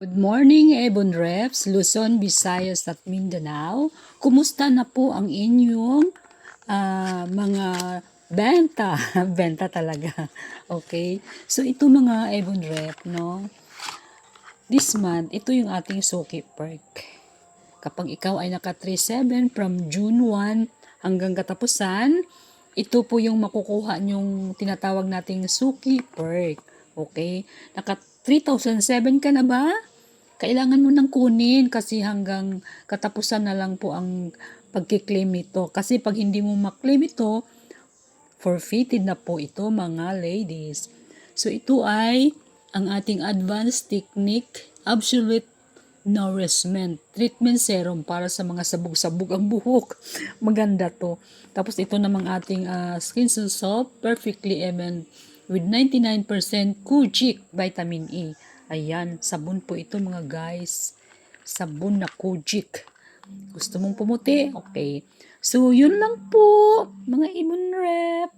Good morning, Ebon Reps, Luzon, Visayas at Mindanao. Kumusta na po ang inyong mga benta? Benta talaga. Okay? So, ito mga Ebon Rep, no? This month, ito yung ating Suki Perk. Kapag ikaw ay naka 3-7 from June 1 hanggang katapusan, ito po yung makukuha nyong tinatawag nating Suki Perk. Okay? Naka 3,007 ka na ba? Kailangan mo nang kunin kasi hanggang katapusan na lang po ang pagkiklaim ito. Kasi pag hindi mo maklaim ito, forfeited na po ito mga ladies. So ito ay ang ating advanced technique, absolute nourishment, treatment serum para sa mga sabog-sabog ang buhok. Maganda to. Tapos ito namang ating skin soap, perfectly even with 99% Kojic vitamin E. Ayan, sabon po ito mga guys. Sabon na Kojic. Gusto mong pumuti? Okay. So, yun lang po, mga Ibon Rep.